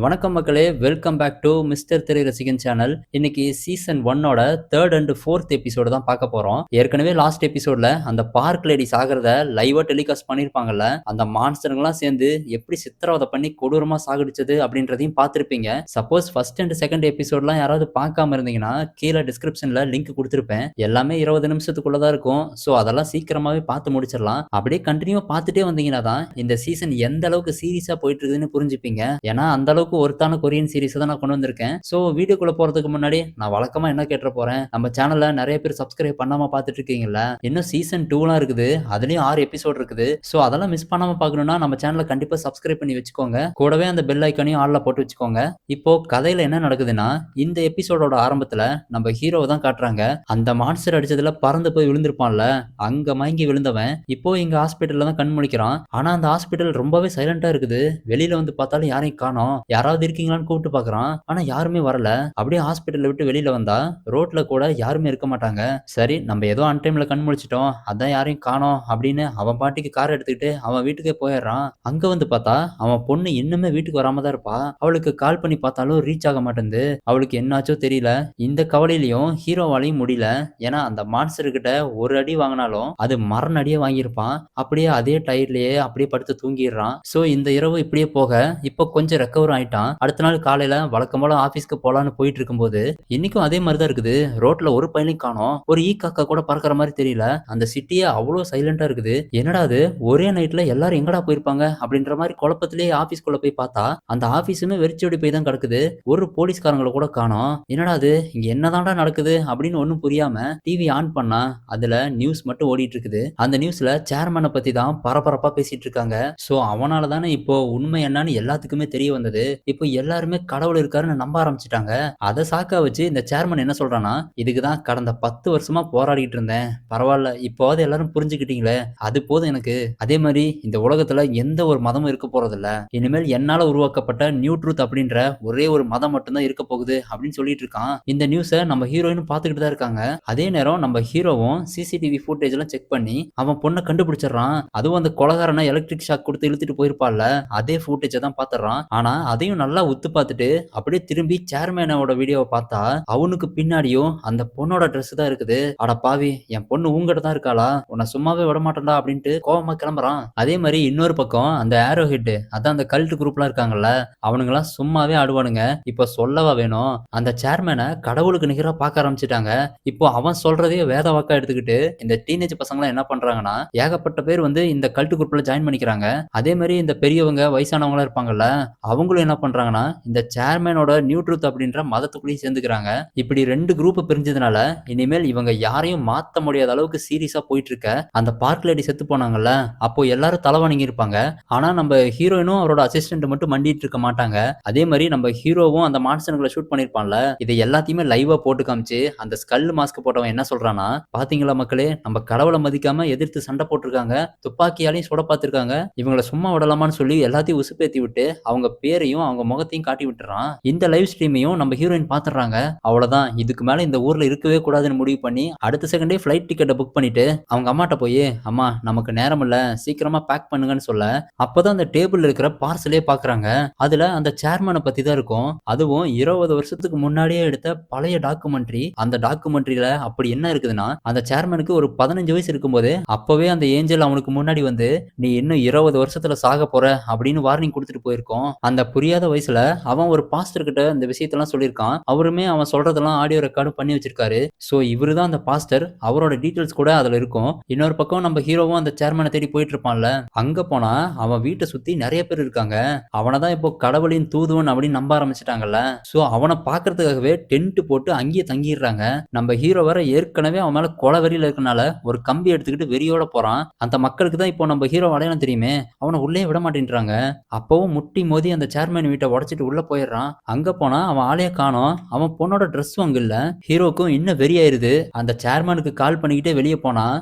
வணக்கம் மக்களே, welcome back to mister திரை ரசிகன் சேனல். இன்னைக்கு season 1ஓட 3rd and 4th episode தான் பார்க்க போறோம். ஏற்கனவே லாஸ்ட் எபிசோட்ல அந்த பார்க் லேடி சாகிறத லைவா டெலிகாஸ்ட் பண்ணிருப்பாங்கல்ல, அந்த மான்ஸ்டருங்கெல்லாம் சேர்ந்து எப்படி சித்திரவதை பண்ணி கொடூரமா சாகடிச்சது அப்படின்றதையும் பார்த்திருப்பீங்க. சப்போஸ் ஃபர்ஸ்ட் அண்ட் செகண்ட் எபிசோட்லாம் யாராவது பார்க்காம இருந்தீங்கன்னா கீழே டிஸ்கிரிப்ஷன்ல லிங்க் கொடுத்துருப்பேன். எல்லாமே 20 நிமிஷத்துக்குள்ள தான் இருக்கும். ஸோ அதெல்லாம் சீக்கிரமாவே பார்த்து முடிச்சிடலாம். அப்படியே கண்டினியூ பார்த்துட்டே வந்தீங்கன்னா தான் இந்த சீசன் எந்த அளவுக்கு சீரியஸா போயிட்டு இருக்குதுன்னு புரிஞ்சுப்பீங்க. ஏன்னா அந்த அளவுக்கு ஒருத்தான கொரியன் சீரிஸ் தான் நான் கொண்டு வந்திருக்கேன். சோ வீடியோக்குள்ள போறதுக்கு முன்னாடி நான் வழக்கமா என்ன கேட்ற போறேன், நம்ம சேனல்ல நிறைய பேர் சப்ஸ்கிரைப் பண்ணாம பார்த்துட்டு இருக்கீங்கல்ல, இன்னும் சீசன் 2லாம் இருக்குது, அதுலயும் 6 எபிசோட் இருக்குது. சோ அதெல்லாம் மிஸ் பண்ணாம பார்க்கணும்னா நம்ம சேனலை கண்டிப்பா சப்ஸ்கிரைப் பண்ணி வச்சுக்கோங்க. கூடவே அந்த பெல் ஐக்கானையும் ஆல்ல போட்டு வச்சுக்கோங்க. இப்போ கதையில என்ன நடக்குதுன்னா, இந்த எபிசோடோட ஆரம்பத்துல நம்ம ஹீரோவை தான் காட்டுறாங்க. அந்த மான்ஸ்டர் அடிச்சதுல பறந்து போய் விழுந்திருப்பான்ல, அங்க மயங்கி விழுந்தவன் இப்போ இங்க ஹாஸ்பிட்டல்ல தான் கண் முழிக்கிறான். ஆனா அந்த ஹாஸ்பிட்டல் ரொம்பவே சைலண்டா இருக்குது. வெளியில வந்து பார்த்தாலும் யாரையும் காணோம். யாராவது இருக்கீங்களான்னு கூப்பிட்டு பாக்குறான். ஆனா யாருமே வரல. அப்படியே ஹாஸ்பிட்டல்ல விட்டு வெளியில வந்தா ரோட்ல கூட யாருமே இருக்க மாட்டாங்க. சரி, நம்ம ஏதோ அன் டைம்ல கண் முழிச்சிட்டோம், அதான் யாரையும் காணோம் அப்படின்னு அவன் பாட்டிக்கு கார் எடுத்துக்கிட்டு அவன் வீட்டுக்கே போயிடுறான். அங்க வந்து பார்த்தா அவன் பொண்ணு இன்னுமே வீட்டுக்கு வராம தான் இருப்பா. அவளுக்கு கால் பண்ணி பார்த்தாலும் ரீச் ஆக மாட்டேங்குது. அவளுக்கு என்னாச்சோ தெரியல. இந்த கவலையிலயும் ஹீரோவாலையும் முடியல. ஏன்னா அந்த மான்ஸ்டர் கிட்ட ஒரு அடி வாங்கினாலும் அது மரண அடியே வாங்கியிருப்பான். அப்படியே அதே டயர்லயே அப்படியே படுத்து தூங்கிடுறான். சோ இந்த இரவு இப்படியே போக இப்போ கொஞ்சம் ரெக்கவர் ஆயிட்டான். அடுத்த நாள் காலையில வழக்கம் போல ஆபீஸ்க்கு போலான்னு போயிட்டு இருக்கும்போது இன்னைக்கும் அதே மாதிரி தான் இருக்குது. ரோட்ல ஒரு பையனையும் காணோம். ஒரு ஈ காக்கா கூட பறக்கிற மாதிரி தெரியல. அந்த சிட்டியே அவ்வளவு சைலண்டா இருக்குது. என்னடா அது, ஒரே நைட்ல எல்லாரும் எங்கடா போயிருப்பாங்க அப்படின்ற மாதிரி குழப்பத்திலேயே ஆபீஸ்க்குள்ள போய் பார்த்தா அந்த ஆபீஸுமே வெறிச்சோடி போய் தான் கிடக்குது. ஒரு போலீஸ்காரங்களை கூட காணோம். என்னடா அது, இங்க என்னதான்டா நடக்குது அப்படின்னு ஒண்ணும் புரியாம டிவி ஆன் பண்ணா அதுல நியூஸ் மட்டும் ஓடிட்டு இருக்குது. அந்த நியூஸ்ல சேர்மனை பத்தி தான் பரபரப்பா பேசிட்டு இருக்காங்க. சோ அவனால தானே இப்போ உண்மை என்னன்னு எல்லாத்துக்குமே தெரிய வந்தது. இப்போ எல்லாருமே கடவுள் இருக்காருன்னு நம்ப ஆரம்பிச்சிட்டாங்க. அதை சாக்கா வச்சு இந்த சேர்மன் என்ன சொல்றானா, இதுக்குதான் கடந்த 10 வருஷமா போராடிட்டு இருந்தேன். பரவாயில்ல, இப்போவாது எல்லாரும் புரிஞ்சுக்கிட்டீங்களே, அது போதும் எனக்கு. அதே மாதிரி இந்த உலகத்துல எந்த ஒரு மதமும் இருக்க போறதில்ல. இனிமேல் என்னால உருவாக்கப்பட்ட நியூ ட்ரூத் அப்படின்ற ஒரே ஒரு மதம் மட்டும்தான் இருக்க போகுது அப்படின்னு சொல்லிட்டு இருக்கான். இந்த நியூஸை நம்ம ஹீரோயினும் பார்த்துக்கிட்டு தான் இருக்காங்க. அதே நேரம் நம்ம ஹீரோவும் சிசிடிவி ஃபுட்டேஜ் எல்லாம் செக் பண்ணி அவன் பொண்ணை கண்டுபிடிச்சிடறான். அதுவும் அந்த கொலகாரனை எலக்ட்ரிக் ஷாக் கொடுத்து இழுத்துட்டு போயிருப்பாள்ல, அதே ஃபுட்டேஜை தான் பார்த்துடுறான். ஆனா அதையும் நல்லா உத்து பார்த்துட்டு அப்படியே திரும்பி சேர்மேனோட வீடியோவை பார்த்தா அவனுக்கு பின்னாடியும் அந்த பொண்ணோட ட்ரெஸ் தான் இருக்குது. அட பாவி, என் பொண்ணு உங்ககிட்ட தான் இருக்காளா, உன்னை சும்மாவே விட மாட்டேன்டா அப்படின்ட்டு கோவமா கிளம்புறான். அதே மாதிரி இன்னொரு பக்கம் அந்த ஆரோ ஹெட், அதான் அந்த கல்ட் குரூப்லாம் இருக்காங்கல்ல, அவனுங்கெல்லாம் சும்மாவே ஆடுவானுங்க. இப்ப சொல்லவா வேணும், அந்த சேர்மேனை கடவுளுக்கு நிகரா பார்க்க ஆரம்பிச்சிட்டாங்க. இப்போ அவன் சொல்றதையே வேத வாக்கா எடுத்துக்கிட்டு இந்த டீனேஜ் பசங்களாம் என்ன பண்றாங்கன்னா, ஏகப்பட்ட பேர் வந்து இந்த கல்ட் குரூப்ல ஜாயின் பண்ணிக்கிறாங்க. அதே மாதிரி இந்த பெரியவங்க வயசானவங்களா இருப்பாங்கல்ல, அவங்களும் என்ன பண்றாங்கன்னா இந்த சேர்மேனோட நியூ ட்ரூத் அப்படின்ற மதத்துக்குள்ளேயும் சேர்ந்துக்கிறாங்க. இப்படி 2 குரூப் பிரிஞ்சதுனால இனிமேல் இவங்க யாரையும் மாத்த முடியாத அளவுக்கு சீரியஸா போயிட்டு இருக்க. அந்த பார்க் லேடி செத்து போனாங்கல்ல, அப்போ எல்லாரும் தலைவணங்கி இருப்பாங்க. ஆனா நம்ம ஹீரோயினும் அவரோட அசிஸ்டன்ட் மட்டும் மண்டிட்டு இருக்க மாட்டாங்க. அதே மாதிரி நம்ம ஹீரோவும் அந்த மான்ஸ்டர்களை ஷூட் பண்ணிருப்பான்ல, இதை எல்லாத்தையுமே லைவா போட்டு காமிச்சு அந்த ஸ்கல் மாஸ்க் போட்டவன் என்ன சொல்றானா, பாத்தீங்களா மக்களே, நம்ம கடவுளை மதிக்காம எதிர்த்து சண்டை போட்டிருக்காங்க, துப்பாக்கியாலையும் சுட பார்த்திருக்காங்க, இவங்களை சும்மா விடலாமான்னு சொல்லி எல்லாத்தையும் உசுப்பேத்தி விட்டு அவங்க பேரையும் அவங்க முகத்தையும் காட்டி விட்டுறான். இந்த லைவ் ஸ்ட்ரீமையும் நம்ம ஹீரோயின் பாத்துறாங்க. அவ்வளவுதான், இதுக்கு மேல இந்த ஊர்ல இருக்கவே கூடாதுன்னு முடிவு பண்ணி அடுத்த செகண்டே ஃபிளைட் டிக்கெட்டை புக் பண்ணிட்டு அவங்க அம்மாட்ட போய், அம்மா நமக்கு நேரம் இல்ல, சீக்கிரமா பேக் பண்ணுங்கன்னு சொல்ல, அப்பதான் அந்த டேபிள்ல இருக்கிற பார்சலே பாக்குறாங்க. அதுல அந்த சேர்மனை பத்தி தான் இருக்கும். அதுவும் 20 வருஷத்துக்கு முன்னாடியே எடுத்த பழைய டாக்குமெண்ட்ரி. அந்த டாக்குமெண்ட்ரியில அப்படி என்ன இருக்குதுன்னா, அந்த சேர்மனுக்கு ஒரு 15 வயசு இருக்கும்போது அப்பவே அந்த ஏஞ்சல் அவனுக்கு முன்னாடி வந்து நீ இன்னும் 20 வருஷத்துல சாக போற அப்படின்னு வார்னிங் கொடுத்துட்டு போயிருக்கோம். அந்த புரியாத வயசுல அவன் ஒரு பாஸ்டர் கிட்ட இந்த விஷயத்தெல்லாம் சொல்லியிருக்கான். அவருமே அவன் சொல்றதெல்லாம் ஆடியோ ரெக்கார்டும் பண்ணி வச்சிருக்காரு. சோ இவரு தான் அந்த பாஸ்டர். அவரோட டீடைல்ஸ் கூட அதுல இருக்கும். இன்னொரு பக்கம் நம்ம ஹீரோவும் அந்த சேர்மனை தேடி போயிட்டு இருப்பான்ல, அங்க போனா அவன் வீட்டை சுத்தி நிறைய பேர் இருக்காங்க. அவனை தான் இப்போ கடவுளின் தூதுவன் அப்படின்னு நம்ப ஆரம்பிச்சிட்டாங்கல்ல. சோ அவனை பாக்குறதுக்காகவே டென்ட் போட்டு அங்கேயே தங்கிடுறாங்க. நம்ம ஹீரோ வர ஏற்கனவே அவன் மேல கொலை வெறியில இருக்கனால ஒரு கம்பி எடுத்துக்கிட்டு வெறியோட போறான். அந்த மக்களுக்கு தான் இப்போ நம்ம ஹீரோ அடையாளம் தெரியுமே, அவனை உள்ளே விட மாட்டேன்றாங்க. அப்பவும் முட்டி மோதி அந்த சேர்மேன் வீட்டை உடைச்சிட்டு உள்ள போயிடுறான். அங்க போனா அவன் ஆளையே காணோம். அவன் பொண்ணோட ட்ரெஸ் அங்க இல்ல. ஹீரோக்கும் இன்னும் வெறியாயிருது. அந்த சேர்மேனுக்கு கால் பண்ணிக்கிட்டே வெளியே போனா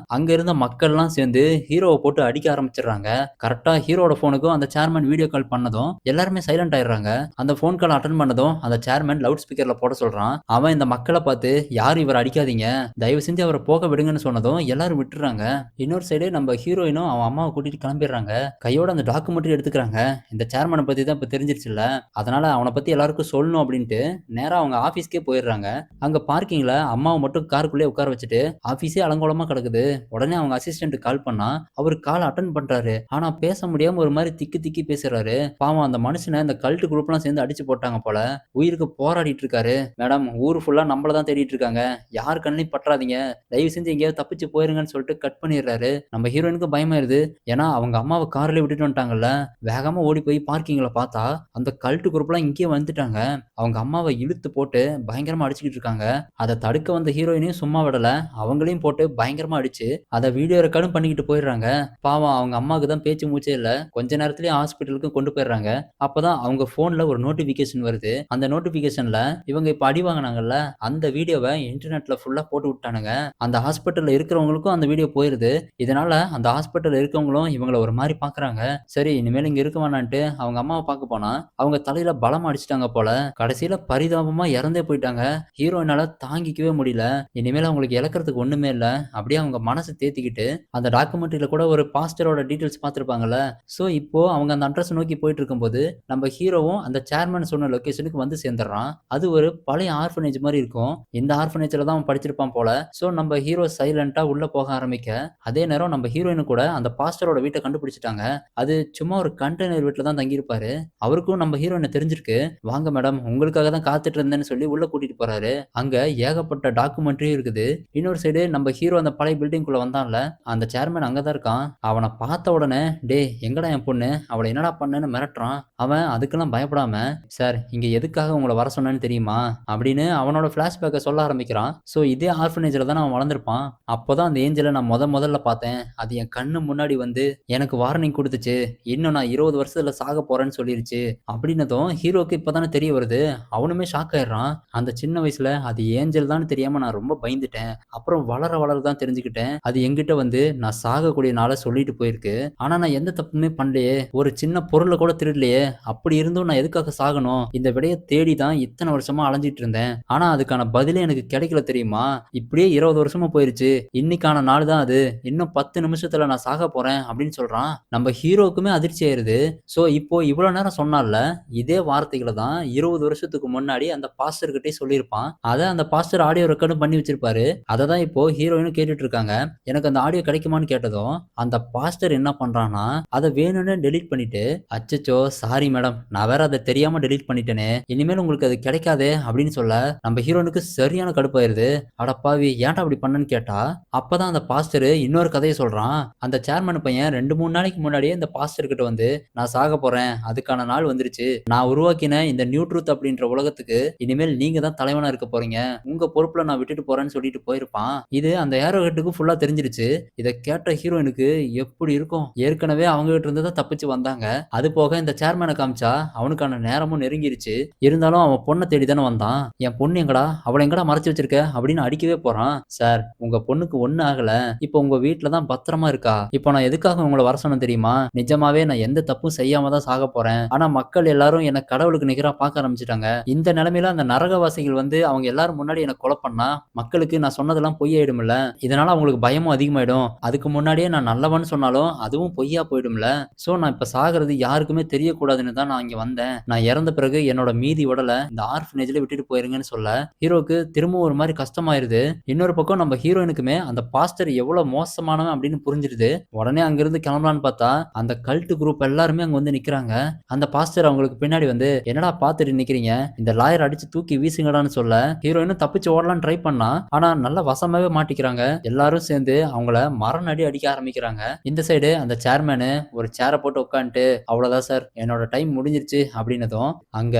அங்க இருந்த மக்கள் எல்லாம் சேர்ந்து ஹீரோவை போட்டு அடிக்க ஆரம்பிச்சிடுறாங்க. கரெக்டா ஹீரோட போனுக்கும் அந்த சேர்மேன் வீடியோ கால் பண்ணதும் எல்லாருமே சைலண்ட் ஆயிடுறாங்க. அந்த போன் கால் அட்டன் பண்ணதும் அந்த சேர்மேன் லவுட் ஸ்பீக்கர்ல போட சொல்றான். அவன் இந்த மக்களை பார்த்து, யாரும் இவரை அடிக்காதீங்க, தயவு செஞ்சு அவரை போக விடுங்கன்னு சொன்னதும் எல்லாரும் விட்டுறாங்க. இன்னொரு சைடு நம்ம ஹீரோயினும் அவன் அம்மாவை கூட்டிட்டு கிளம்பிடுறாங்க. கையோட அந்த டாக்குமெண்ட்ரி எடுத்துக்கிறாங்க. இந்த சேர்மனை பத்தி தான் இப்ப தெரிஞ்சிருச்சு தெரிஞ்சிருச்சுல்ல. அதனால அவன பத்தி எல்லாருக்கும் சொல்லணும் அப்படின்ட்டு நேரா அவங்க ஆஃபீஸ்க்கே போயிடுறாங்க. அங்க பார்க்கிங்ல அம்மாவ மட்டும் காருக்குள்ளேயே உட்கார வச்சுட்டு ஆஃபீஸே அலங்கோலமா கிடக்குது. உடனே அவங்க அசிஸ்டன்ட் கால் பண்ணா, அவரு கால் அட்டெண்ட் பண்றாரு. ஆனா பேச முடியாம ஒரு மாரி திக்கி திக்கி பேசுறாரு. பாவம் அந்த மனுஷன இந்த கல்ட் குரூப்லாம் சேர்ந்து அடிச்சு போட்டாங்க போல. உயிருக்கு போராடிட்டு இருக்காரு. மேடம் ஊர் ஃபுல்லா நம்மள தான் தேடிட்டு இருக்காங்க. யார் கண்லயும் பற்றாதீங்க. தயவு செஞ்சு எங்கேயாவது தப்பிச்சு போயிருங்கன்னு சொல்லிட்டு கட் பண்ணிடுறாரு. நம்ம ஹீரோயினுக்கு பயமாயிருது. ஏன்னா அவங்க அம்மாவ கார்லயே விட்டுட்டு வந்துட்டாங்கல்ல. வேகமா ஓடி போய் பார்க்கிங்ல பார்த்தா, அந்த கல்ட் குரூப்லாம் இங்கேயே வந்துட்டாங்க. அவங்க அம்மாவ இழுத்து போட்டு பயங்கரமா அடிச்சுக்கிட்டு இருக்காங்க. அத தடுக்க வந்த ஹீரோயினையும் சும்மா விடல. அவங்களையும் போட்டு பயங்கரமா அடிச்சு, அத வீடியோ ரெக்கார்டும் பண்ணிக்கிட்டு போயிடுறாங்க. பாவம் அவங்க அம்மாவுக்கு தான் பேச்சு மூச்சே இல்ல. கொஞ்ச நேரத்திலேயே ஹாஸ்பிட்டலுக்கு கொண்டு போயிடுறாங்க. அப்பதான் அவங்க ஃபோன்ல ஒரு நோட்டிஃபிகேஷன் வருது. அந்த நோட்டிஃபிகேஷன்ல இவங்க இப்ப அடி வாங்குனாங்கல்ல, அந்த வீடியோவ இன்டர்நெட்ல ஃபுல்லா போட்டு விட்டானுங்க. அந்த ஹாஸ்பிட்டல்ல இருக்கிறவங்களுக்கும் அந்த வீடியோ போயிருது. இதனால அந்த ஹாஸ்பிட்டல்ல இருக்கவங்களும் இவங்கள ஒரு மாரி பார்க்குறாங்க. சரி இனிமேல் இங்க இருக்க வேணான்ட்டு அவங்க அம்மாவ பார்க்க போனா, அவங்க தலையில பலமா அடிச்சுட்டாங்க போல. கடைசியில பரிதாபமா இறந்தே போயிட்டாங்க. ஹீரோயினால தாங்கிக்கவே முடியல. இனிமேல் அவங்களுக்கு இழக்கிறதுக்கு ஒண்ணுமே இல்ல. அப்படியே அவங்க மனச தேத்திக்கிட்டு, அந்த டாக்குமெண்ட்ரில கூட ஒரு பாஸ்டரோட டீட்டெயில்ஸ் பார்த்திருப்பாங்கல்ல. சோ இப்போ அவங்க அந்த அட்ரஸ் நோக்கி போயிட்டு இருக்கும்போது, நம்ம ஹீரோவும் அந்த சேர்மன் சொன்ன லொகேஷனுக்கு வந்து சேர்ந்துடுறான். அது ஒரு பழைய ஆர்ஃபனேஜ் மாரி இருக்கும். இந்த ஆர்ஃபனேஜ்ல தான் அவன் படிச்சிருப்பான் போல. சோ நம்ம ஹீரோ சைலன்ட்டா உள்ள போக ஆரம்பிக்க, அதே நேரம் நம்ம ஹீரோயின் கூட அந்த பாஸ்டரோட வீட்ட கண்டுபிடிச்சுட்டாங்க. அது சும்மா ஒரு கண்டெய்னர் வீட்ல தான் தங்கியிருப்பாரு. அவருக்கும் நம்ம ஹீரோயின தெரிஞ்சிருக்கு. வாங்க மேடம் உங்களுக்காக தான் காத்துட்டு இருந்தேன்னு சொல்லி உள்ள கூட்டிட்டு போறாரு. அங்க ஏகப்பட்ட டாக்குமெண்ட்ரியும் இருக்குது. இன்னொரு சைடு நம்ம ஹீரோ அந்த பழைய பில்டிங்குள்ள வந்தான்ல, அந்த சேர்மன் அங்க தான் இருக்கான். அவன பார்த்த உடனே, "டேய் எங்கடா என் பொண்ணு? அவள என்னடா பண்ணேன்னு?" மிரட்டுறான். அவன் அதுக்கெல்லாம் பயப்படாம, "சார் இங்க எதுக்காக உங்கள வர சொன்னேன்னு தெரியுமா?" அப்படின்னு அவனோட ஃபிளாஷ்பேக்க சொல்ல ஆரம்பிக்கிறான். சோ இதே ஆர்ஃபனேஜ்ல தான அவன் வளர்ந்திருப்பான். அப்பதான் அந்த ஏஞ்சல நான் முதல்ல பார்த்தேன். அது என் கண்ணு முன்னாடி வந்து எனக்கு வார்னிங் குடுத்துச்சு. இன்னும் நான் 20 வருஷத்துல சாகப் போறேன்னு சொல்லிருச்சு. அப்படின்னதும் ஹீரோக்கு இப்பதானே தெரிய வருது. அவனுமே ஷாக் ஆயிடுறான். அந்த சின்ன வயசுல அது ஏஞ்சல் தான்னு தெரியாம நான் ரொம்ப பயந்துட்டேன். அப்புறம் வளர தான் தெரிஞ்சுக்கிட்டேன். அது என்கிட்ட வந்து நான் சாகக்கூடிய நாள சொல்லிட்டு போயிருக்கு. ஆனா நான் எந்த தப்புமே பண்ணலையே. ஒரு சின்ன பொருள கூட திருடலையே. அப்படி இருந்தும் நான் எதுக்காக சாகணும்? இந்த விடைய தேடி தான் இத்தன வருஷமா அலைஞ்சிட்டு இருந்தேன். ஆனா அதுக்கான பதிலே எனக்கு கிடைக்கல தெரியுமா? இப்படியே 20 வருஷமா போயிருச்சு. இன்னைக்கான நாள் தான் அது. இன்னும் 10 நிமிஷத்துல நான் சாகப் போறேன் அப்படின்னு சொல்றான். நம்ம ஹீரோக்குமே அதிர்ச்சி ஆயிருது. சோ இப்போ இவ்வளோ நேரம் சொன்னான்ல, இதே வார்த்தைகள தான் 20 வருஷத்துக்கு முன்னாடி அந்த பாஸ்டர் கிட்டயே சொல்லியிருப்பான். அத அந்த பாஸ்டர் ஆடியோ ரெக்கார்டும் பண்ணி வச்சிருப்பாரு. அத தான் இப்போ ஹீரோயினும் கேட்டுட்டு இருக்காங்க. எனக்கு அந்த ஆடியோ கிடைக்குமான்னு கேட்டதும், அந்த பாஸ்டர் என்ன பண்றான்னா, அத வேணும்னே டெலீட் பண்ணிட்டு, "அச்சச்சோ! Sorry madam. நான் வேற அத தெரியாம டெலீட் பண்ணிட்டேனே. இனிமேல் உங்களுக்கு அது கிடைக்காதே" அப்படின்னு சொல்ல, நம்ம ஹீரோயினுக்கு சரியான கடுப்பாயிருது. "அடப்பாவி! ஏன்டா அப்படி பண்ணேன்னு?" கேட்டா, அப்பதான் அந்த பாஸ்டர் இன்னொரு கதைய சொல்றான். அந்த சேர்மன் பையன் 2, 3 நாளைக்கு முன்னாடியே இந்த பாஸ்டர் கிட்ட வந்து, "நான் சாகப் போறேன். அதுக்கான நாள் வந்துருச்சு. நான் உருவாக்கின இந்த நியூ ட்ரூத் அப்படின்ற உலகத்துக்கு இனிமேல் நீங்க தான் தலைவனா இருக்க போறீங்க. உங்க பொறுப்புல நான் விட்டுட்டு போறேன்னு" சொல்லிட்டு போயிருப்பான். இது அந்த ஏரோஹெட்டுக்கு ஃபுல்லா தெரிஞ்சிருச்சு. இத கேட்ட ஹீரோயினுக்கு எப்படி இருக்கும்? ஏற்கனவே அவங்க கிட்ட இருந்து தான் தப்பிச்சு வந்தாங்க. அது போக இந்த சேர்மன காமிச்சா அவனுக்கான நேரமும் நெருங்கிருச்சு. இருந்தாலும் அவன் பொண்ண தேடி தானே வந்தான். "என் பொண்ணு எங்கடா? அவள எங்கடா மறைச்சு வச்சிருக்க?" அப்படின்னு அடிக்கவே போறான். "சார் உங்க பொண்ணுக்கு ஒண்ணும் ஆகல. இப்போ உங்க வீட்ல தான் பத்திரமா இருக்கா. இப்போ நான் எதுக்காக உங்கள வர சொன்னேன் தெரியுமா? நிஜமாவே நான் எந்த தப்பும் செய்யாம தான் சாகப் போறேன். ஆனா மக்கள் எல்லாரும் என்ன கடவுளுக்கு நிகரா பார்க்க ஆரம்பிச்சுட்டாங்க. இந்த நிலைமையில அந்த நரகவாசிகள் வந்து அவங்க எல்லாரும் முன்னாடி என்ன கொலை பண்ணா, மக்களுக்கு நான் சொன்னதெல்லாம் பொய்யாயிடும்ல. இதனால அவங்களுக்கு பயமும் அதிகமாயிடும். அதுக்கு முன்னாடியே நான் நல்லவன்னு சொன்னாலும் அதுவும் பொய்யா போயிடும்ல. சோ நான் இப்ப சாகுறது யாருக்குமே தெரியக்கூடாதுன்னு தான் நான் இங்க வந்தேன். நான் இறந்த பிறகு என்னோட மீதி உடல இந்த ஆர்ஃபனேஜ்ல விட்டுட்டு போயிருங்கன்னு சொல்ல, ஹீரோக்கு திரும்பவும் ஒரு மாரி கஷ்டமாயிருது. இன்னொரு பக்கம் நம்ம ஹீரோயினுக்குமே அந்த பாஸ்டர் எவ்வளவு மோசமானவன் அப்படின்னு புரிஞ்சிருது. உடனே அங்கிருந்து கிளம்பலான்னு பார்த்தா, அந்த கல்ட் குரூப் எல்லாருமே அங்க வந்து நிக்கிறாங்க. அந்த பாஸ்டர் அவங்களுக்கு பின்னாடி வந்து, "என்னடா பார்த்துட்டு நிக்கிறீங்க? இந்த லாயர் அடிச்சு தூக்கி வீசுங்கடான்னு" சொல்ல, ஹீரோயினும் தப்பிச்சு ஓடலாம்னு ட்ரை பண்ணா. ஆனா நல்லா வசமாவே மாட்டிக்கிறாங்க. எல்லாரும் சேர்ந்து அவங்கள மரண அடி அடிக்க ஆரம்பிக்கிறாங்க. இந்த சைடு அந்த சேர்மேனு ஒரு சேர போட்டு உட்காந்துட்டு, "அவ்வளவுதான் சார். என்னோட டைம் முடிஞ்சிருச்சு" அப்படின்னதும், அங்க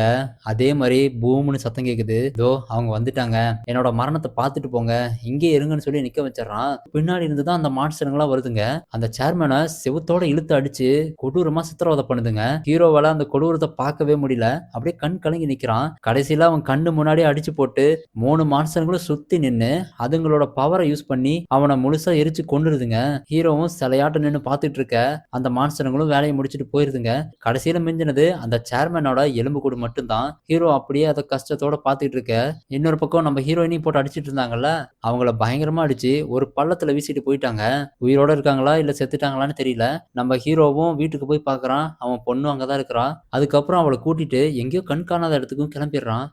அதே மாரி பூம்னு சத்தம் கேக்குது. "இதோ அவங்க வந்துட்டாங்க. என்னோட மரணத்த பார்த்துட்டு போங்க. இங்கேயே இருங்கன்னு" சொல்லி நிக்க வச்சிடுறான். பின்னாடி இருந்து தான் அந்த மான்ஸ்டருங்கலாம் வருதுங்க. அந்த சேர்மேன செவுத்தோட இழுத்து அடிச்சு கொடூரமா சித்திரவதை பண்ணுதுங்க. ஹீரோவால அந்த கொடூரத்த பார்க்கவே முடியல. அப்படியே கண் கலங்கி நிக்கிறான். கடைசியில அவன் கண்ணு முன்னாடியே அடிச்சு போட்டு 3 மான்ஸ்டருங்களும் சுத்தி நின்னு அதுங்களோட பவர யூஸ் பண்ணி அவன முழுசா எரிச்சு கொன்னுருதுங்க. ஹீரோவும் சிலையாட்டம் நின்னு பார்த்துட்டு இருக்க அந்த மான்ஸ்டருங்களும் வேலைய முடிச்சுட்டு போயிருதுங்க. கடைசியில மிஞ்சினது அந்த சேர்மேனோட எலும்புக்கூடு மட்டும்தான். ஹீரோ அப்படியே அத கஷ்டத்தோட பார்த்துட்டு இருக்க, இன்னொரு பக்கம் நம்ம ஹீரோயினையும் போட்டு அடிச்சிட்டு இருந்தாங்கல்ல, அவங்கள பயங்கரமா அடிச்சு ஒரு பள்ளத்துல வீசிட்டு போயிட்டாங்க. உயிரோட இருக்காங்களா இல்ல செத்துட்டாங்களான்னு தெரியல. நம்ம ஹீரோவும் வீட்டுக்கு போய் பார்க்கறான். அவன் பொண்ணும் அங்க தான் இருக்கிறா. அதுக்கப்புறம் அவள கூட்டிட்டு எங்கேயோ கண் காணாத இடத்துக்கும் கிளம்பிடுறான்.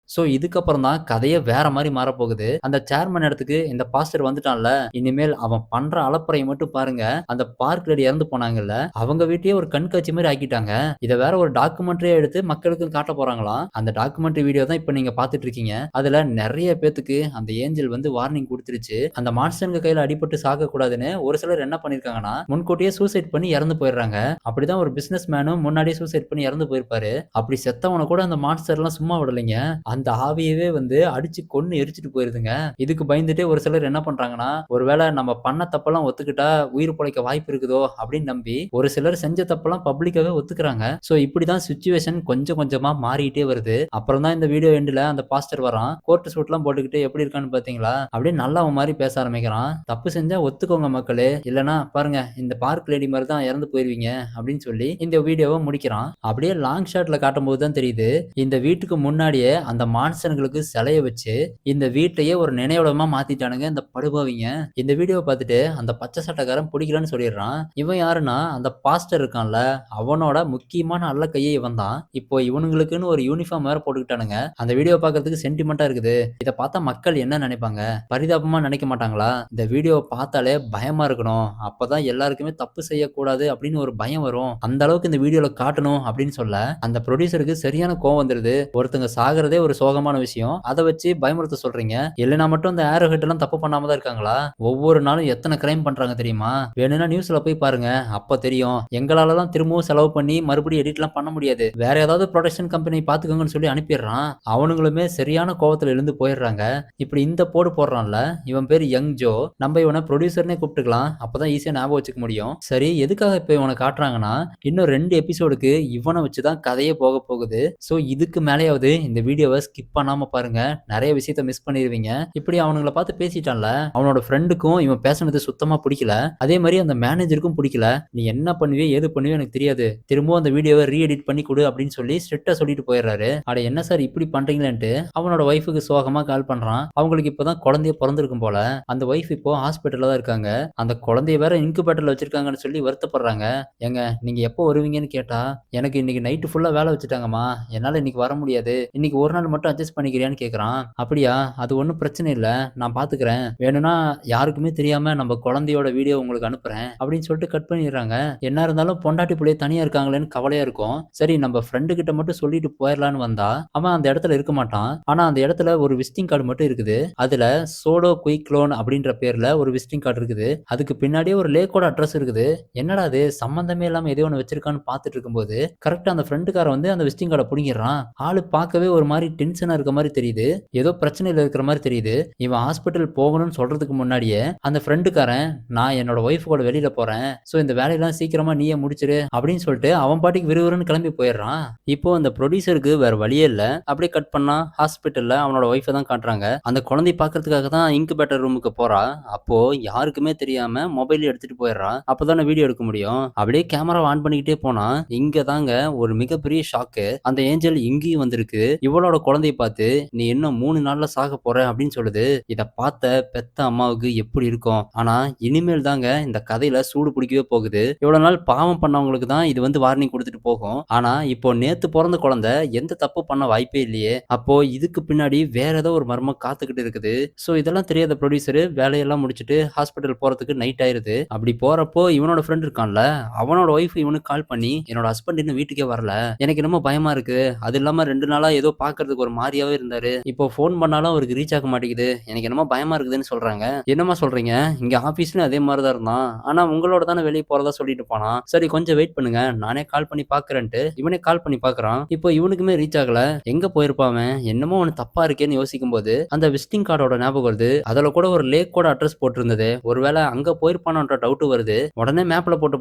ஸோ இதுக்கப்புறம் தான் கதையே வேற மாரி மாறப்போகுது. அந்த சேர்மன் இடத்துக்கு இந்த பாஸ்டர் வந்துட்டான்ல, இனிமேல் அவன் பண்ற அலப்பறைய மட்டும் பாருங்க. அந்த பார்க் லேடி இறந்து போனாங்கல்ல, அவங்க வீட்டையே ஒரு கண்காட்சி மாரி ஆக்கிட்டாங்க. இத வேற ஒரு டாக்குமெண்ட்ரியா எடுத்து மக்களுக்கும் காட்டப் போறாங்களாம். அந்த டாக்குமெண்ட்ரி வீடியோ தான் இப்ப நீங்க பார்த்துட்டு இருக்கீங்க. அதுல நெறைய பேத்துக்கு அந்த ஏஞ்சல் வந்து வார்னிங் குடுத்துருச்சு. அந்த மான்ஸ்டர்ங்க கையில அடிபட்டு சாகக்கூடாதுன்னு ஒரு சிலர் என்ன பண்ணியிருக்காங்கன்னா, முன்கூட்டியே சூசைட் பண்ணி இறந்து போயிடுறாங்க. அப்படிதான் ஒரு பிசினஸ் மேனும் முன்னாடியே சூசைட் பண்ணி இறந்து போயிருப்பாரு. அப்படி செத்தவன கூட அந்த மான்ஸ்டர்லாம் சும்மா விடலைங்க. அந்த ஆவியவே வந்து அடிச்சு கொன்னு எரிச்சுட்டு போயிருதுங்க. இதுக்கு பயந்துட்டே ஒரு சிலர் என்ன பண்றாங்கன்னா, ஒருவேள நம்ம பண்ண தப்பெல்லாம் ஒத்துக்கிட்டா உயிர் பொழைக்க வாய்ப்பு இருக்குதோ அப்படின்னு நம்பி, ஒரு சிலர் செஞ்ச தப்பெல்லாம் பப்ளிக்காவே ஒத்துக்குறாங்க. சோ இப்படிதான் சிச்சுவேஷன் கொஞ்சம் கொஞ்சமா மாறிட்டே வருது. அப்புறம் தான் இந்த வீடியோ எண்டுல அந்த பாஸ்டர் வரான். கோட் சூட்லாம் போட்டுக்கிட்டு எப்படி இருக்கான்னு பாத்தீங்களா? அப்படியே நல்லவன் மாரி பேச ஆரம்பிக்கிறான். தப்பு செஞ்சா ஒத்துக்கோங்க மக்களே. இல்லன்னா பாருங்க இந்த பார்க் லேடி மாரி தான் இறந்து போயிருவீங்க அப்படின்னு சொல்லி இந்த வீடியோவ முடிக்கிறான். அப்படியே லாங் ஷாட்ல காட்டும்போது தான் தெரியுது. இந்த வீட்டுக்கு முன்னாடியே அந்த மான்ஸ்டர்களுக்கு சிலைய வச்சு இந்த வீட்டையே ஒரு நினைவிடமா மாத்திட்டானுங்க இந்த படுபாவிங்க. இந்த வீடியோவ பார்த்துட்டு அந்த பச்சை சட்டைக்காரன் பிடிக்கலன்னு சொல்லிடுறான். இவன் யாருன்னா அந்த பாஸ்டர் இருக்கான்ல, அவனோட முக்கியமான அல்ல கையே இவன் தான். இப்போ இவனுங்களுக்குன்னு ஒரு யூனிஃபார்ம் வேற போட்டுக்கிட்டானுங்க. அந்த வீடியோ பார்க்கிறதுக்கு சென்டிமெண்டா இருக்குது. இத பார்த்தா மக்கள் என்ன நினைப்பாங்க? பரிதாபமா நினைக்க மாட்டாங்களா? இந்த வீடியோவ பார்த்தாலே பயமா இருக்கணும். அப்பதான் எல்லாருக்குமே தப்பு செய்யக்கூடாது அப்படின்னு ஒரு பயம் வரும். அந்த அளவுக்கு இந்த வீடியோல காட்டணும் அப்படின்னு சொல்ல அந்த ப்ரொடியூசருக்கு சரியான கோவம் வந்துருது. ஒருத்தங்க சாகுறதே ஒரு சோகமான விஷயம். அத வச்சு பயமுறுத்த சொல்றீங்க. இல்லனா மட்டும் இந்த ஏரோ ஹெட் எல்லாம் தப்பு பண்ணாம தான் இருக்காங்களா? ஒவ்வொரு நாளும் எத்தனை கிரைம் பண்றாங்க தெரியுமா? வேணும்னா நியூஸ்ல போய் பாருங்க. அப்ப தெரியும். எங்களால தான் திரும்பவும் செலவு பண்ணி மறுபடியும் எடிட்லாம் பண்ண முடியாது. வேற ஏதாவது புரொடக்ஷன் கம்பெனி பாத்துக்கோங்கன்னு சொல்லி அனுப்பிடுறான். அவனுங்களுமே சரியான கோவத்துல எழுந்து போயிடுறாங்க. இப்படி இந்த போடு போடுறான்ல, இவன் பேரு யங் ஜோ. நம்ம இவனை ப்ரொடியூசர்னே கூப்பிட்டுக்கலாம். அப்பதான் ஈஸியா ஞாபகம் வச்சுக்க முடியும். சரி, எதுக்காக இப்ப இவனை காட்டுறாங்கன்னா, இன்னும் 2 எபிசோடுக்கு இவனை வச்சு தான் கதையே போக போகுது. சோ இதுக்கு மேலயாவது இந்த வீடியோவை ஸ்கிப் பண்ணாம பாருங்க. நிறைய விஷயத்த மிஸ் பண்ணிருவீங்க. இப்படி அவனுங்கள பார்த்து பேசிட்டான்ல, அவனோட ஃப்ரெண்டுக்கும் இவன் பேசுனது சுத்தமா பிடிக்கல. அதே மாதிரி அந்த மேனேஜருக்கும் பிடிக்கல. நீ என்ன பண்ணுவியோ ஏது பண்ணுவியோ எனக்கு தெரியாது. திரும்பவும் அந்த வீடியோவை ரீ எடிட் பண்ணி கொடு அப்படின்னு சொல்லி ஸ்ட்ரிக்ட்டா சொல்லிட்டு போயிடுறாரு. அட என்ன சார் இப்படி பண்றீங்களேன்ட்டு அவனோட ஒய்ஃபுக்கு சோகமா கால் பண்றான். அவங்களுக்கு இப்பதான் குழந்தைய பிறந்திருக்கும் போல. அந்த ஒய்ஃப் இப்போ ஹாஸ்பிட்டல்ல தான் இருக்காங்க. அந்த குழந்தைய வேற இன்குபேட்டர்ல வச்சிருக்காங்கன்னு சொல்லி வருத்தப்படுறாங்க. ஏங்க நீங்க எப்போ வருவீங்கன்னு கேட்டா, எனக்கு இன்னைக்கு நைட்டு ஃபுல்லா வேலை வச்சுட்டாங்கம்மா. என்னால இன்னைக்கு வர முடியாது. இன்னைக்கு ஒரு நாள் மட்டும் அட்ஜஸ்ட் பண்ணிக்கிறியான்னு கேட்குறான். அப்படியா? அது ஒண்ணும் பிரச்சனை இல்ல. நான் பார்த்துக்கிறேன். வேணும்னா யாருக்குமே தெரியாம நம்ம குழந்தையோட வீடியோ உங்களுக்கு அனுப்புறேன் அப்படின்னு சொல்லிட்டு கட் பண்ணிடுறாங்க. என்ன இருந்தாலும் பொண்டாட்டி புள்ளைய தனியா இருக்காங்களேன்னு கவலையா இருக்கும். சரி நம்ம ஃப்ரெண்டு கிட்ட மட்டும் சொல்லிட்டு போயிடலான்னு வந்தா, அவன் அந்த இடத்துல இருக்க மாட்டான். ஆனா அந்த இடத்துல ஒரு விசிட்டிங் கார்டு மட்டும் இருக்குது. அதுல சோடோ குயிக் லோன் அப்படின்ற பேர்ல ஒரு விசிட்டிங் கார்டு இருக்குது. அதுக்கு பின்னாடியே ஒரு லேக்கோட அட்ரஸ் இருக்குது. என்னடா அது சம்பந்தமே இல்லாம ஏதோ ஒண்ணு வச்சிருக்கான்னு பார்த்துட்டு இருக்கும்போது கரெக்டா அந்த ஃப்ரெண்டுக்காரன் வந்து அந்த விசிட்டிங் கார்டை புடிங்கிடுறான். ஆளு பார்க்கவே ஒரு மாதிரி டென்ஷனா இருக்க மாதிரி தெரியுது. ஏதோ பிரச்சனையில இருக்கிற மாதிரி தெரியுது. இவன் ஹாஸ்பிட்டல் போகணும்னு சொல்றதுக்கு முன்னாடியே அந்த ஃப்ரெண்டுக்காரன் நான் என்னோட ஒய்ஃப் கூட வெளியில போறேன். சோ இந்த வேலையெல்லாம் சீக்கிரமா நீயே முடிச்சிரு அப்படின்னு சொல்லிட்டு அவன் பாட்டுக்கு விறுவிறுன்னு கிளம்பி போயிடுறான். இப்போ அந்த ப்ரொடியூசருக்கு வேற வழியே இல்ல. அப்படியே கட் பண்ணா ஹாஸ்பிட்டல்ல அவனோட ஒய்ஃபை தான் காட்டுறாங்க. அந்த குழந்தைய பார்க்கறதுக்காக தான் இன்குபேட்டர் ரூமுக்கு போறா. அப்போ யாருக்குமே தெரியாம மொபைல் எடுத்துட்டு போயிடுறா. அப்பதானே வீடியோ எடுக்க முடியும். அப்படியே கேமரா ஆன் பண்ணிக்கிட்டே போனா இங்க தாங்க ஒரு மிகப்பெரிய ஷாக்கு. அந்த ஏஞ்சல் இங்கேயும் வந்திருக்கு. இவளோட குழந்தைய பார்த்து நீ இன்னும் 3 நாள்ல சாக போற அப்படின்னு சொல்லுது. இத பார்த்த பெத்த அம்மாவுக்கு எப்படி இருக்கும்? ஆனா இனிமேல் தாங்க இந்த கதையில சூடு பிடிக்கவே போகுது. இவ்வளவு நாள் பாவம் பண்ணவங்களுக்கு தான் இது வந்து வார்னிங் கொடுத்துட்டு போகும். ஆனா இப்போ நேத்து பிறந்த குழந்தை எந்த தப்பு பண்ண வாய்ப்பே இல்லையே. அப்போ இதுக்கு பின்னாடி வேற ஏதோ ஒரு மர்மம் காத்துக்கிட்டு இருக்குது. சோ இதெல்லாம் தெரியாத ப்ரொடியூசர் வேலையெல்லாம் முடிச்சிட்டு ஹாஸ்பிட்டல் போறதுக்கு நைட் ஆயிருது. அப்படி போறப்போ இவனோட ஃப்ரெண்ட் இருக்கான்ல, அவனோட ஒய்ஃப் இவனுக்கு கால் பண்ணி என்னோட ஹஸ்பண்ட் இன்னும் வீட்டுக்கே வரல. எனக்கு என்னமோ பயமா இருக்கு. அது இல்லாம 2 நாளா ஏதோ பார்க்கறதுக்கு ஒரு மாரியாவே இருந்தாரு. இப்போ ஃபோன் பண்ணாலும் அவருக்கு ரீச் ஆக மாட்டேங்குது. எனக்கு என்னமோ பயமா இருக்குதுன்னு சொல்றாங்க. என்னம்மா சொல்றீங்க? இங்க ஆபீஸ்லயும் அதே மாதிரி தான் இருந்தான். ஆனா உங்களோட தானே வெளிய போறதா சொல்லிட்டு போனான். சரி கொஞ்சம் வெயிட் பண்ணுங்க. நானே கால் பண்ணி பார்க்கறேன்ட்டு இவனே கால் பண்ணி பார்க்கறான். இப்போ இவனுக்குமே ரீச் ஆகல. எங்க போயிருப்பான் அவன்? என்னமோ ஒண்ணு தப்பா இருக்கேன்னு யோசிக்கும்போது அந்த விசிட்டிங் கார்டோட ஞாபகம் வருது. அதுல கூட ஒரு லேக்கோட அட்ரஸ் போட்டிருந்தது. ஒருவேளை அங்க போயிருப்பானோன்ற டவுட் வருது. உடனே மேப்ல போட்டு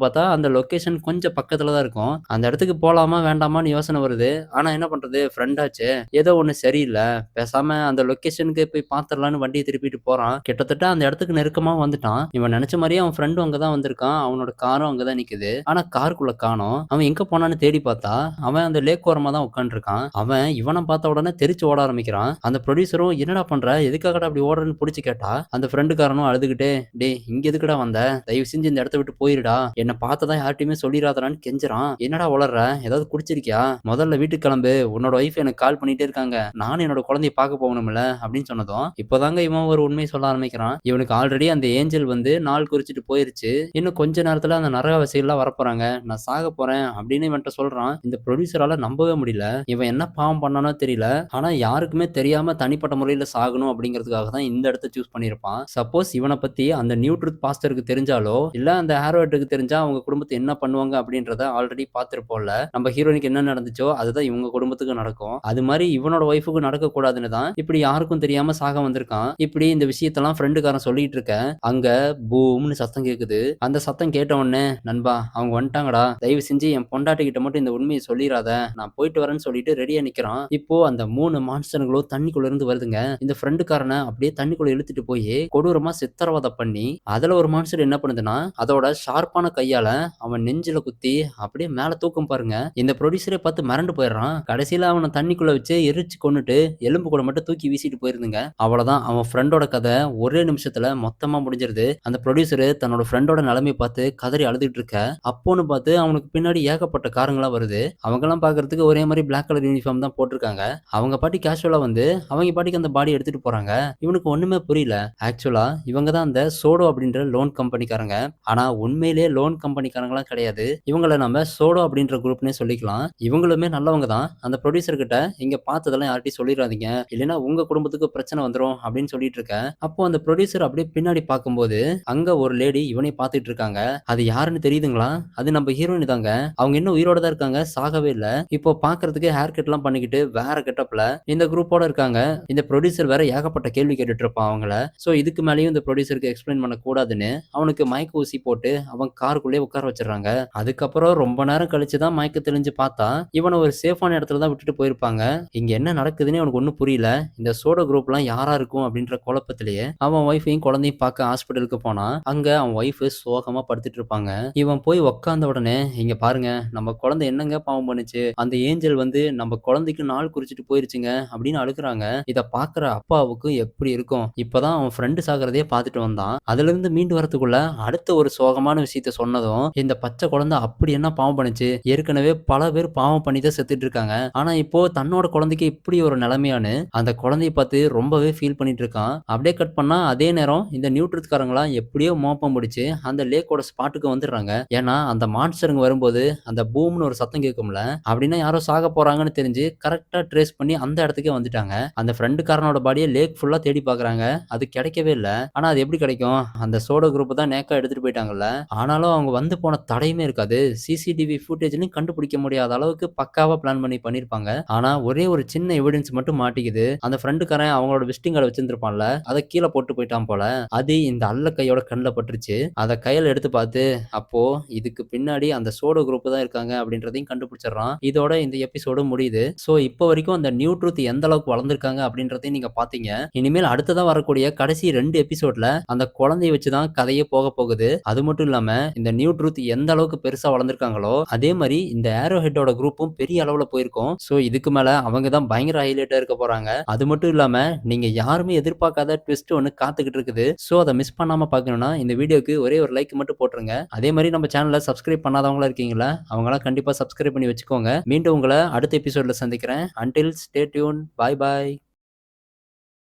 பார்த்தா அந்த லொகேஷன் கொஞ்சம் பக்கத்துல தான் இருக்கும். அந்த இடத்துக்கு போலாமா வேண்டாமான்னு யோசனை வருது. ஆனா என்ன பண்றது? ஃப்ரெண்டாச்சே. ஏதோ ஏதோ ஒண்ணு சரியில்ல. பேசாம அந்த லொகேஷனுக்கு போய் பார்த்துரலான்னு வண்டிய திருப்பிட்டு போறான். கிட்டத்தட்ட அந்த இடத்துக்கு நெருக்கமா வந்துட்டான். இவன் நெனச்ச மாரியே அவன் ஃப்ரெண்டும் அங்க தான் வந்திருக்கான். அவனோட காரும் அங்க தான் நிக்குது. ஆனா காருக்குள்ள காணோம். அவன் எங்க போனான்னு தேடி பார்த்தா, அவன் அந்த லேக் ஓரமா தான் உட்கார்ந்துருக்கான். அவன் இவன பார்த்த உடனே தெரிச்சு ஓட ஆரம்பிக்கிறான். அந்த ப்ரொடியூசரும் என்னடா பண்ற? எதுக்காகடா அப்படி ஓடுறன்னு புடிச்சு கேட்டா, அந்த ஃப்ரெண்டுக்காரனும் அழுதுகிட்டே, "டேய் இங்க எதுக்குடா வந்த? தயவு செஞ்சு இந்த இடத்த விட்டு போயிருடா. என்ன பார்த்ததா யார்ட்டயுமே சொல்லிராதடான்னு" கெஞ்சுறான். என்னடா உளர்ற? ஏதாவது குடிச்சிருக்கியா? முதல்ல வீட்டுக்கு கிளம்பு. உன்னோட ஒய்ஃப் எனக்கு கால் பண்ணிட்டே இருக்காங்க. நானும் என்னோட குழந்தைய பார்க்க போகணும்ல அப்படின்னு சொன்னதும், இப்போதாங்க இவன் ஒரு உண்மைய சொல்ல ஆரம்பிக்கிறான். இவனுக்கு ஆல்ரெடி அந்த ஏஞ்சல் வந்து நாள் குறிச்சிட்டு போயிருச்சு. இன்னும் கொஞ்ச நேரத்துல அந்த நரகவாசிகள்லாம் வரப்போறாங்க. நான் சாகப் போறேன் அப்படின்னு இவன்ட்ட சொல்றான். இந்த ப்ரொடியூசரால நம்பவே முடியல. இவன் என்ன பாவம் பண்ணானோ தெரியல. ஆனா யாருக்குமே தெரியாம தனிப்பட்ட முறையில சாகணும் அப்படிங்கிறதுக்காக தான் இந்த இடத்த சூஸ் பண்ணியிருப்பான். சப்போஸ் இவனை பத்தி அந்த நியூ ட்ரூத் பாஸ்டருக்கு தெரிஞ்சாலோ, இல்ல அந்த ஆரோஹெட்டுக்கு தெரிஞ்சா அவங்க குடும்பத்தை என்ன பண்ணுவாங்க அப்படின்றத ஆல்ரெடி பார்த்திருப்போம்ல. நம்ம ஹீரோயினுக்கு என்ன நடந்துச்சோ அதுதான் இவங்க குடும்பத்துக்கு நடக்கும். அது மாதிரி இவனோட ஒய்ஃபுக்கு நடக்க கூடாதுன்னு தான் இப்படி யாருக்கும் தெரியாம சாக வந்திருக்கான். இப்படி இந்த விஷயத்தெல்லாம் ஃப்ரெண்டுக்காரன் சொல்லிட்டு இருக்க, அங்க பூம்னு சத்தம் கேக்குது. அந்த சத்தம் கேட்ட உடனே, நண்பா அவங்க வந்துட்டாங்கடா. தயவு செஞ்சு என் பொண்டாட்டி கிட்ட மட்டும் இந்த உண்மையை சொல்லிராத. நான் போயிட்டு வரேன்னு சொல்லிட்டு ரெடியா நிக்கிறான். இப்போ அந்த 3 மான்ஸ்டர்களும் தண்ணிக்குள்ள இருந்து வருதுங்க. இந்த ஃப்ரெண்டுக்காரனை அப்படியே தண்ணிக்குள்ள இழுத்துட்டு போய் கொடூரமா சித்திரவதை பண்ணி, அதுல ஒரு மான்ஸ்டர் என்ன பண்ணுதுன்னா, அதோட ஷார்ப்பான கையால அவன் நெஞ்சில குத்தி அப்படியே மேல தூக்கும் பாருங்க. இந்த ப்ரொடியூசரே பார்த்து மிரண்டு போயிடுறான். கடைசியில அவனை தண்ணிக்குள்ள வச்சு எரிச்சு கொன்னுட்டு எலும்பு கூட மட்டும் தூக்கி வீசிட்டு போயிருந்துங்க. அவ்வளவுதான் அவன் ஃப்ரெண்டோட கதை ஒரே நிமிஷத்துல மொத்தமா முடிஞ்சிருது. அந்த ப்ரொடியூசர் தன்னோட ஃப்ரெண்டோட நிலைமையை பார்த்து கதறி அழுதுட்டு இருக்க, அப்போன்னு பார்த்து அவனுக்கு பின்னாடி ஏகப்பட்ட காருங்களா வருது. அவங்கெல்லாம் பார்க்கறதுக்கு ஒரே மாதிரி பிளாக் கலர் யூனிஃபார்ம் தான் போட்டிருக்காங்க. அவங்க பாட்டி கேஷுவலா வந்து அவங்க பாட்டிக்கு அந்த பாடி எடுத்துட்டு போறாங்க. இவனுக்கு ஒண்ணுமே புரியல. ஆக்சுவலா இவங்க தான் அந்த சோடோ அப்படின்ற லோன் கம்பெனிக்காரங்க. ஆனா உண்மையிலேயே லோன் கம்பெனிக்காரங்களாம் கிடையாது. இவங்கள நம்ம சோடோ அப்படின்ற குரூப்னே சொல்லிக்கலாம். இவங்களுமே நல்லவங்க தான். அந்த ப்ரொடியூசர் கிட்ட இங்க பார்த்ததெல்லாம் யார்கிட்டயும் சொல்லிடாதீங்க, இல்லைன்னா உங்க குடும்பத்துக்கு பிரச்சனை வந்துரும் அப்படின்னு சொல்லிட்டு இருக்க. அப்போ அந்த ப்ரொடியூசர் அப்படியே பின்னாடி பார்க்கும்போது அங்க ஒரு லேடி இவனை பார்த்துட்டு இருக்காங்க. அது யாருன்னு தெரியுதுங்களா? அது நம்ம ஹீரோயின் தாங்க. அவங்க இன்னும் உயிரோட தான் இருக்காங்க, சாகவே இல்ல. இப்போ பார்க்கறதுக்கு ஹேர் கட் எல்லாம் பண்ணிக்கிட்டு வேற கெட்டப்ல இந்த குரூப்போட இருக்காங்க. இந்த ப்ரொடியூசர் வேற ஏகப்பட்ட கேள்வி கேட்டுட்டு இருப்பான் அவங்கள. சோ இதுக்கு மேலயும் இந்த ப்ரொடியூசருக்கு எக்ஸ்பிளைன் பண்ண கூடாதுன்னு அவனுக்கு மயக்க ஊசி போட்டு அவன் காருக்குள்ளே உட்கார வச்சிடறாங்க. அதுக்கப்புறம் ரொம்ப நேரம் கழிச்சு தான் மயக்க தெளிஞ்சு பார்த்தா இவனை ஒரு சேஃபான இடத்துல தான் விட்டுட்டு போயிருப்பாங்க. இங்க என்ன நடக்குதுன்னு அவனுக்கு ஒன்னும் புரியல. இந்த சோடோ குரூப்லாம் யாரா இருக்கும் அப்படின்ற குழப்பத்திலேயே அவன் ஒய்ஃபையும் குழந்தையும் பார்க்க ஹாஸ்பிட்டலுக்கு போனா, அங்க அவன் ஒய்ஃப் சோகமா படுத்துட்டு இருப்பாங்க. இவன் போய் உட்கார்ந்த உடனே, இங்க பாருங்க நம்ம குழந்தை என்னங்க பாவம் பண்ணுச்சு, அந்த ஏஞ்சல் வந்து நம்ம குழந்தைக்கு நாள் குறிச்சிட்டு போயிருச்சுங்க அப்படின்னு அழுகுறாங்க. இத பாக்குற அப்பாவுக்கு எப்படி இருக்கும்? இப்பதான் அவன் ஃப்ரெண்டு சாகிறதையே பார்த்துட்டு வந்தான். அதுல இருந்து மீண்டு வரதுக்குள்ள அடுத்த ஒரு சோகமான விஷயத்த சொன்னதும், இந்த பச்சை குழந்தை அப்படி என்ன பாவம் பண்ணுச்சு? ஏற்கனவே பல பேர் பாவம் பண்ணி தான் செத்துட்டு இருக்காங்க. ஆனா இப்போ தன்னோட குழந்தைக்கு இப்படி ஒரு நிலைமையான்னு அந்த குழந்தைய பார்த்து ரொம்பவே ஃபீல் பண்ணிட்டு இருக்கான். அப்படியே கட் பண்ணா அதே நேரம் இந்த நியூட்ரித்காரங்களாம் எப்படியோ மோப்பம் முடிச்சு அந்த லேக்கோட ஸ்பாட்டுக்கு வந்துடுறாங்க. ஏன்னா அந்த மான்ஸ்டருங்க வரும்போது அந்த பூம்னு ஒரு சத்தம் கேட்கும்ல, அப்படின்னா யாரோ சாக போறாங்கன்னு தெரிஞ்சு கரெக்டா ட்ரேஸ் பண்ணி அந்த இடத்துக்கே வந்துட்டாங்க. அந்த ஃப்ரெண்டுக்காரனோட பாடியை லேக் ஃபுல்லா தேடி பாக்குறாங்க. அது கிடைக்கவே இல்ல. ஆனா அது எப்படி கிடைக்கும்? அந்த சோடோ குரூப் தான் நேக்கா எடுத்துட்டு போயிட்டாங்கல்ல. ஆனாலும் அவங்க வந்து போன தடையுமே இருக்காது. சிசிடிவி ஃபுட்டேஜ்லயும் கண்டுபிடிக்க முடியாத அளவுக்கு பக்காவா பிளான் பண்ணி பண்ணிருப்பாங்க. ஆனா ஒரே ஒரு சின்ன எவிடன்ஸ் மட்டும் மாட்டிக்குது. அந்த ஃப்ரெண்டுக்காரன் அவங்களோட விசிட்டிங் கார்டு வச்சிருந்திருப்பான்ல, அதை கீழே போட்டு போயிட்டான் போல. அது இந்த அல்ல கையோட கண்ணில் பட்டுருச்சு. அதை கையில எடுத்து பார்த்து, அப்போ இதுக்கு பின்னாடி அந்த சோடோ குரூப் தான் இருக்காங்க அப்படின்றதையும் கண்டுபிடிச்சிடறான். இதோட இந்த எபிசோடு முடியுது. சோ இப்போ வரைக்கும் அந்த நியூ ட்ரூத் எந்த அளவுக்கு வளர்ந்துருக்காங்க அப்படின்றதையும் நீங்க பாத்தீங்க. இனிமேல் அடுத்ததா வரக்கூடிய கடைசி 2 எபிசோட்ல அந்த குழந்தைய வச்சுதான் கதையே போக போகுது. அது மட்டும் இல்லாம இந்த நியூ ட்ரூத் எந்த அளவுக்கு பெருசா வளர்ந்துருக்காங்களோ அதே மாதிரி இந்த ஆரோ ஹெட்டோட குரூப்பும் பெரிய அளவுல போயிருக்கும். சோ இதுக்கு மேல அவங்க தான் பயங்கர ஹைலைட்டா இருக்க போறாங்க. அது மட்டும் இல்லாம நீங்க யாருமே எதிர்பார்க்காத ட்விஸ்ட் ஒன்னு காத்துக்கிட்டு இருக்குது. சோ அதை மிஸ் பண்ணாம பார்க்கணும்னா இந்த வீடியோக்கு ஒரே ஒரு லைக் மட்டும் போட்டுருங்க. அதே மாதிரி நம்ம சேனலை சப்ஸ்கிரைப் பண்ணாதவங்களா இருக்கீங்களா, அவங்களாம் கண்டிப்பா சப்ஸ்கிரைப் பண்ணி வச்சுக்கோங்க. மீண்டும் உங்களை அடுத்த எபிசோட்ல சந்திக்கிறேன். Until stay tune. பாய் பாய்.